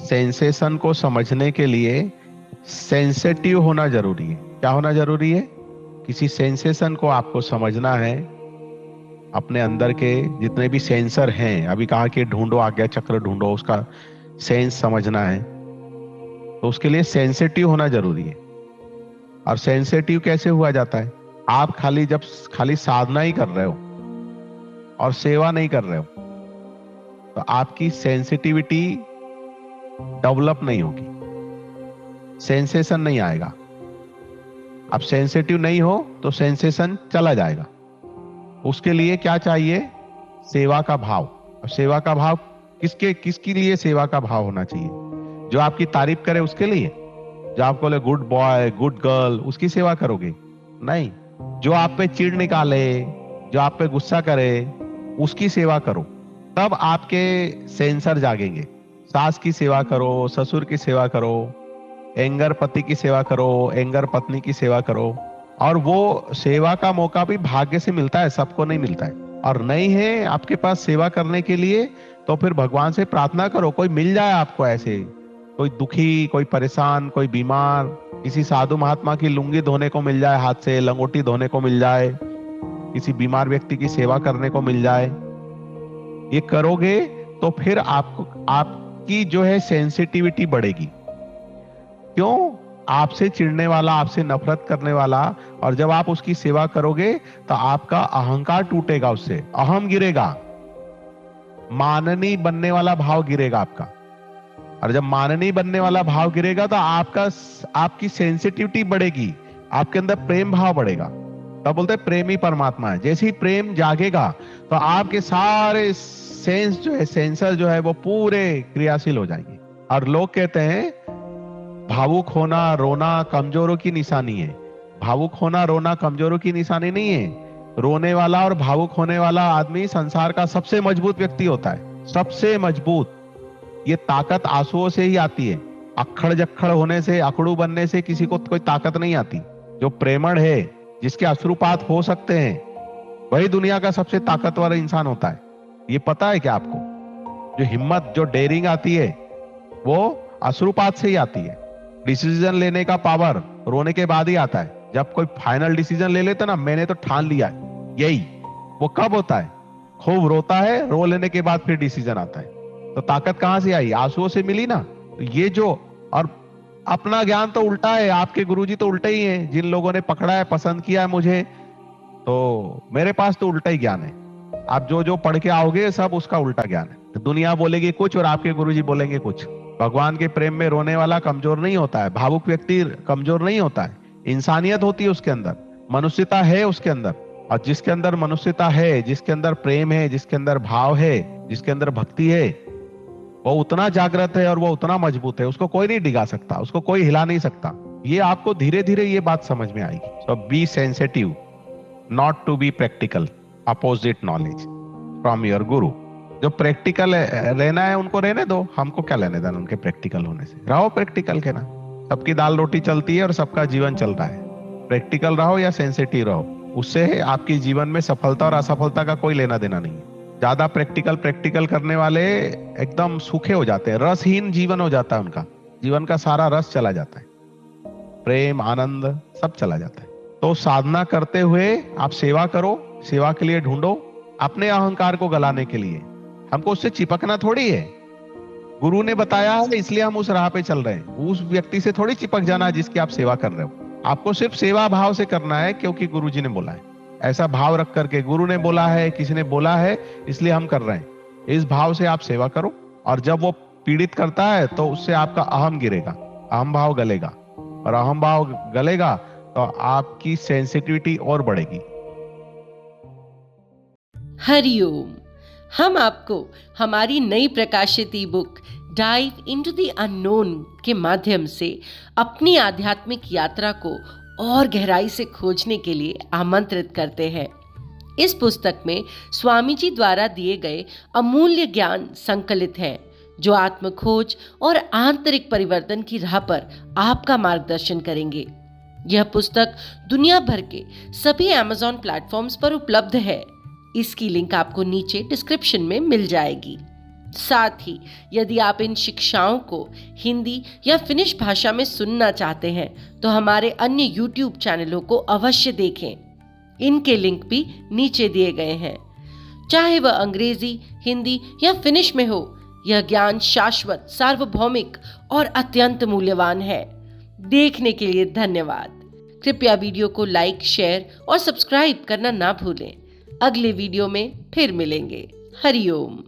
Sensation को समझने के लिए सेंसिटिव होना जरूरी है। क्या होना जरूरी है? किसी सेंसेशन को आपको समझना है, अपने अंदर के जितने भी सेंसर हैं, अभी कहा कि ढूंढो, आज्ञा चक्र ढूंढो, उसका सेंस समझना है, तो उसके लिए सेंसिटिव होना जरूरी है। और सेंसिटिव कैसे हुआ जाता है? आप जब खाली साधना ही कर रहे हो और सेवा नहीं कर रहे हो, तो आपकी सेंसिटिविटी डेवलप नहीं होगी, सेंसेशन नहीं आएगा। अब सेंसिटिव नहीं हो तो सेंसेशन चला जाएगा। उसके लिए क्या चाहिए? सेवा का भाव। अब सेवा का भाव किसके लिए सेवा का भाव होना चाहिए? जो आपकी तारीफ करे उसके लिए? जो आपको बोले गुड बॉय, गुड गर्ल, उसकी सेवा करोगे? नहीं। जो आप पे चिढ़ निकाले, जो आप पे गुस्सा करे, उसकी सेवा करो, तब आपके सेंसर जागेंगे। सास की सेवा करो, ससुर की सेवा करो, एंगर पति की सेवा करो, एंगर पत्नी की सेवा करो। और वो सेवा का मौका भी भाग्य से मिलता है, सबको नहीं मिलता है। और नहीं है आपके पास सेवा करने के लिए, तो फिर भगवान से प्रार्थना करो, कोई मिल जाए आपको ऐसे, कोई दुखी, कोई परेशान, कोई बीमार, किसी साधु महात्मा की लुंगी धोने को मिल जाए, हाथ से लंगोटी धोने को मिल जाए, किसी बीमार व्यक्ति की सेवा करने को मिल जाए। ये करोगे तो फिर आपकी जो है सेंसिटिविटी बढ़ेगी। क्यों? आपसे चिढ़ने वाला, आपसे नफरत करने वाला, और जब आप उसकी सेवा करोगे तो आपका अहंकार टूटेगा, उससे अहम गिरेगा, माननीय बनने वाला भाव गिरेगा आपका। और जब माननीय बनने वाला भाव गिरेगा तो आपकी सेंसिटिविटी बढ़ेगी, आपके अंदर प्रेम भाव बढ़ेगा। तब बोलते हैं प्रेम ही परमात्मा है। जैसे ही प्रेम जागेगा तो आपके सारे सेंसर जो है वो पूरे क्रियाशील हो जाएंगे। और लोग कहते हैं भावुक होना, रोना कमजोरों की निशानी है। भावुक होना, रोना कमजोरों की निशानी नहीं है। रोने वाला और भावुक होने वाला आदमी संसार का सबसे मजबूत व्यक्ति होता है, सबसे मजबूत। ये ताकत आंसुओं से ही आती है। अक्खड़ जक्खड़ होने से, अकड़ू बनने से किसी को कोई ताकत नहीं आती। जो प्रेमळ है, जिसके अश्रुपात हो सकते हैं, वही दुनिया का सबसे ताकतवर इंसान होता है। ये पता है क्या आपको? जो हिम्मत, जो डेयरिंग आती है, वो अश्रुपात से ही आती है। डिसीजन लेने का पावर रोने के बाद ही आता है। जब कोई फाइनल डिसीजन ले लेता ना, मैंने तो ठान लिया, यही, वो कब होता है? खूब रोता है, रो लेने के बाद फिर डिसीजन आता है। तो ताकत कहां से आई? आंसुओं से मिली ना। तो ये जो, और अपना ज्ञान तो उल्टा है, आपके गुरुजी तो उल्टे ही हैं। जिन लोगों ने पकड़ा है, पसंद किया है मुझे, तो मेरे पास तो उल्टा ही ज्ञान है। आप जो जो पढ़ के आओगे सब उसका उल्टा ज्ञान है। तो दुनिया बोलेगी कुछ और आपके गुरुजी बोलेंगे कुछ। भगवान के प्रेम में रोने वाला कमजोर नहीं होता है, भावुक व्यक्ति कमजोर नहीं होता है। इंसानियत होती है उसके अंदर, मनुष्यता है उसके अंदर। और जिसके अंदर मनुष्यता है, जिसके अंदर प्रेम है, जिसके अंदर भाव है, जिसके अंदर भक्ति है, वो उतना जागृत है और वो उतना मजबूत है। उसको कोई नहीं डिगा सकता, उसको कोई हिला नहीं सकता। ये आपको धीरे धीरे ये बात समझ में आएगी। So be sensitive, not to be practical. Opposite knowledge from your guru. जो प्रैक्टिकल रहना है उनको रहने दो, हमको क्या लेने देना उनके प्रैक्टिकल होने से। रहो प्रैक्टिकल के ना, सबकी दाल रोटी चलती है और सबका जीवन चलता है। प्रैक्टिकल रहो या सेंसिटिव रहो, उससे आपकी जीवन में सफलता और असफलता का कोई लेना देना नहीं है। ज्यादा प्रैक्टिकल करने वाले एकदम सूखे हो जाते हैं, रसहीन जीवन हो जाता है उनका। जीवन का सारा रस चला जाता है, प्रेम, आनंद सब चला जाता है। तो साधना करते हुए आप सेवा करो, सेवा के लिए ढूंढो, अपने अहंकार को गलाने के लिए। हमको उससे चिपकना थोड़ी है। गुरु ने बताया है इसलिए हम उस राह पे चल रहे हैं। उस व्यक्ति से थोड़ी चिपक जाना जिसकी आप सेवा कर रहे हो। आपको सिर्फ सेवा भाव से करना है, क्योंकि गुरु जी ने बोला है। ऐसा भाव रख करके, गुरु ने बोला है, किसी ने बोला है, इसलिए हम कर रहे हैं। इस भाव से आप सेवा करो। और जब वो पीड़ित करता है तो उससे आपका अहम गिरेगा, अहम भाव गलेगा। और अहम भाव गलेगा तो आपकी सेंसिटिविटी और बढ़ेगी। हरिओम। हम आपको हमारी नई प्रकाशित ई book dive into the unknown के माध्यम से अपनी आध्यात्मिक यात्रा को और गहराई से खोजने के लिए आमंत्रित करते हैं। इस पुस्तक में स्वामी जी द्वारा दिए गए अमूल्य ज्ञान संकलित है, जो आत्म खोज और आंतरिक परिवर्तन की राह पर आपका मार्गदर्शन करेंगे। यह पुस्तक दुनिया भर के सभी Amazon प्लेटफॉर्म्स पर उपलब्ध है। इसकी लिंक आपको नीचे डिस्क्रिप्शन में मिल जाएगी। साथ ही यदि आप इन शिक्षाओं को हिंदी या फिनिश भाषा में सुनना चाहते हैं तो हमारे अन्य YouTube चैनलों को अवश्य देखें। इनके लिंक भी नीचे दिए गए हैं। चाहे वह अंग्रेजी, हिंदी या फिनिश में हो, यह ज्ञान शाश्वत, सार्वभौमिक और अत्यंत मूल्यवान है। देखने के लिए धन्यवाद। कृपया वीडियो को लाइक, शेयर और सब्सक्राइब करना ना भूलें। अगले वीडियो में फिर मिलेंगे। हरि ओम।